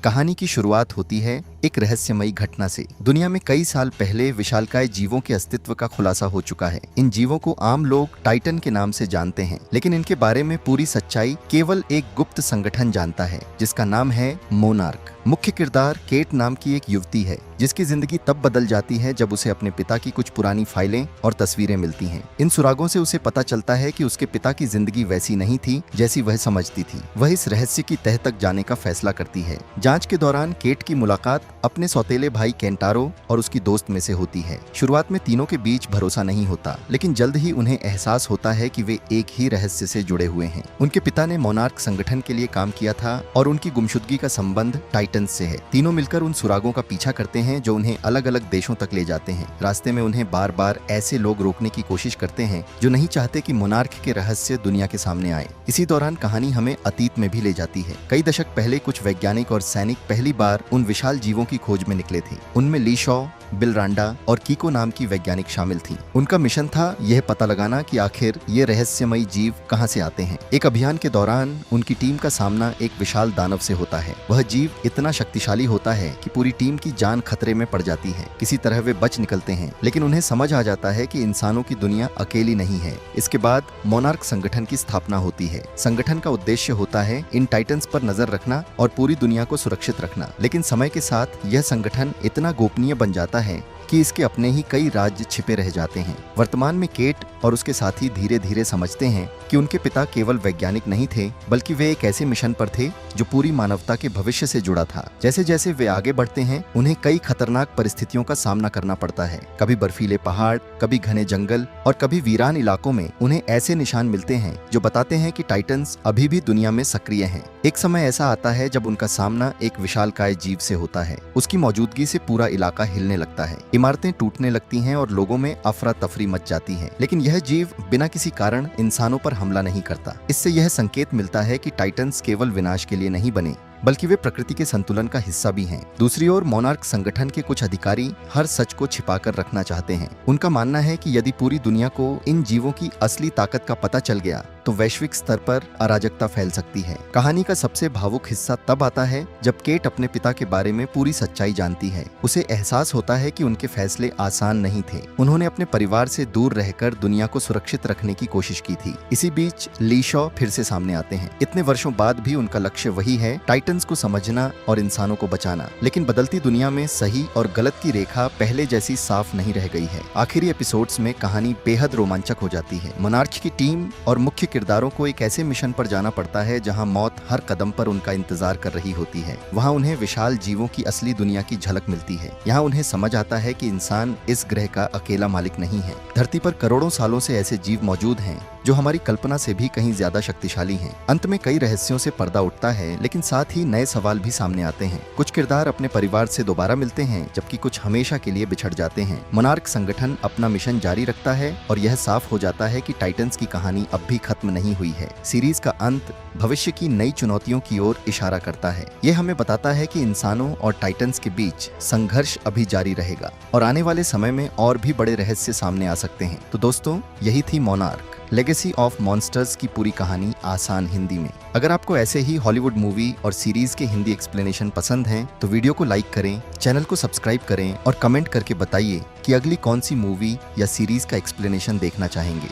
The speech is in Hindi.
कहानी की शुरुआत होती है एक रहस्यमयी घटना से। दुनिया में कई साल पहले विशालकाय जीवों के अस्तित्व का खुलासा हो चुका है। इन जीवों को आम लोग टाइटन के नाम से जानते हैं, लेकिन इनके बारे में पूरी सच्चाई केवल एक गुप्त संगठन जानता है, जिसका नाम है मोनार्क। मुख्य किरदार केट नाम की एक युवती है, जिसकी जिंदगी तब बदल जाती है जब उसे अपने पिता की कुछ पुरानी फाइलें और तस्वीरें मिलती हैं। इन सुरागों से उसे पता चलता है कि उसके पिता की जिंदगी वैसी नहीं थी जैसी वह समझती थी। वह इस रहस्य की तह तक जाने का फैसला करती है। जांच के दौरान केट की मुलाकात अपने सौतेले भाई केंटारो और उसकी दोस्त में से होती है। शुरुआत में तीनों के बीच भरोसा नहीं होता, लेकिन जल्द ही उन्हें एहसास होता है कि वे एक ही रहस्य से जुड़े हुए हैं। उनके पिता ने मोनार्क संगठन के लिए काम किया था और उनकी गुमशुदगी का संबंध टाइटन से है। तीनों मिलकर उन सुरागों का पीछा करते हैं जो उन्हें अलग अलग देशों तक ले जाते हैं। रास्ते में उन्हें बार बार ऐसे लोग रोकने की कोशिश करते हैं जो नहीं चाहते कि मोनार्क के रहस्य दुनिया के सामने आए। इसी दौरान कहानी हमें अतीत में भी ले जाती है। कई दशक पहले कुछ वैज्ञानिक और सैनिक पहली बार उन विशाल जीवों की खोज में निकले थे। उनमें ली शॉ, बिल रांडा और कीको नाम की वैज्ञानिक शामिल थी। उनका मिशन था यह पता लगाना कि आखिर ये रहस्यमयी जीव कहां से आते हैं। एक अभियान के दौरान उनकी टीम का सामना एक विशाल दानव से होता है। वह जीव इतना शक्तिशाली होता है कि पूरी टीम की जान खतरे में पड़ जाती है। किसी तरह वे बच निकलते हैं, लेकिन उन्हें समझ आ जाता है कि इंसानों की दुनिया अकेली नहीं है। इसके बाद मोनार्क संगठन की स्थापना होती है। संगठन का उद्देश्य होता है इन टाइटन्स पर नजर रखना और पूरी दुनिया को सुरक्षित रखना। लेकिन समय के साथ यह संगठन इतना गोपनीय बन जाता है कि इसके अपने ही कई राज्य छिपे रह जाते हैं। वर्तमान में केट और उसके साथी धीरे धीरे समझते हैं कि उनके पिता केवल वैज्ञानिक नहीं थे, बल्कि वे एक ऐसे मिशन पर थे जो पूरी मानवता के भविष्य से जुड़ा था। जैसे जैसे वे आगे बढ़ते हैं, उन्हें कई खतरनाक परिस्थितियों का सामना करना पड़ता है। कभी बर्फीले पहाड़, कभी घने जंगल और कभी वीरान इलाकों में उन्हें ऐसे निशान मिलते हैं जो बताते हैं कि टाइटन्स अभी भी दुनिया में सक्रिय हैं। एक समय ऐसा आता है जब उनका सामना एक विशालकाय जीव से होता है। उसकी मौजूदगी से पूरा इलाका हिलने लगता है, इमारतें टूटने लगती हैं और लोगों में अफरा तफरी मच जाती है। लेकिन यह जीव बिना किसी कारण इंसानों पर हमला नहीं करता। इससे यह संकेत मिलता है कि टाइटन्स केवल विनाश के लिए नहीं बने, बल्कि वे प्रकृति के संतुलन का हिस्सा भी हैं। दूसरी ओर मोनार्क संगठन के कुछ अधिकारी हर सच को छिपाकर रखना चाहते हैं। उनका मानना है कि यदि पूरी दुनिया को इन जीवों की असली ताकत का पता चल गया तो वैश्विक स्तर पर अराजकता फैल सकती है। कहानी का सबसे भावुक हिस्सा तब आता है जब केट अपने पिता के बारे में पूरी सच्चाई जानती है। उसे एहसास होता है कि उनके फैसले आसान नहीं थे। उन्होंने अपने परिवार से दूर रहकर दुनिया को सुरक्षित रखने की कोशिश की थी। इसी बीच ली शॉ फिर से सामने आते हैं। इतने वर्षों बाद भी उनका लक्ष्य वही है, टाइटन्स को समझना और इंसानों को बचाना। लेकिन बदलती दुनिया में सही और गलत की रेखा पहले जैसी साफ नहीं रह गई है। आखिरी एपिसोड्स में कहानी बेहद रोमांचक हो जाती है। मोनार्क की टीम और मुख्य किरदारों को एक ऐसे मिशन पर जाना पड़ता है जहां मौत हर कदम पर उनका इंतजार कर रही होती है। वहां उन्हें विशाल जीवों की असली दुनिया की झलक मिलती है। यहाँ उन्हें समझ आता है कि इंसान इस ग्रह का अकेला मालिक नहीं है। धरती पर करोड़ों सालों से ऐसे जीव मौजूद हैं जो हमारी कल्पना से भी कहीं ज्यादा शक्तिशाली हैं। अंत में कई रहस्यों से पर्दा उठता है, लेकिन साथ ही नए सवाल भी सामने आते हैं। कुछ किरदार अपने परिवार से दोबारा मिलते हैं, जबकि कुछ हमेशा के लिए बिछड़ जाते हैं। मोनार्क संगठन अपना मिशन जारी रखता है और यह साफ हो जाता है कि टाइटन्स की कहानी अब भी खत्म नहीं हुई है। सीरीज का अंत भविष्य की नई चुनौतियों की ओर इशारा करता है। यह हमें बताता है कि इंसानों और टाइटन्स के बीच संघर्ष अभी जारी रहेगा और आने वाले समय में और भी बड़े रहस्य सामने आ सकते हैं। तो दोस्तों, यही थी मोनार्क लेगेसी ऑफ मॉन्स्टर्स की पूरी कहानी आसान हिंदी में। अगर आपको ऐसे ही हॉलीवुड मूवी और सीरीज के हिंदी एक्सप्लेनेशन पसंद हैं, तो वीडियो को लाइक करें, चैनल को सब्सक्राइब करें और कमेंट करके बताइए कि अगली कौन सी मूवी या सीरीज का एक्सप्लेनेशन देखना चाहेंगे।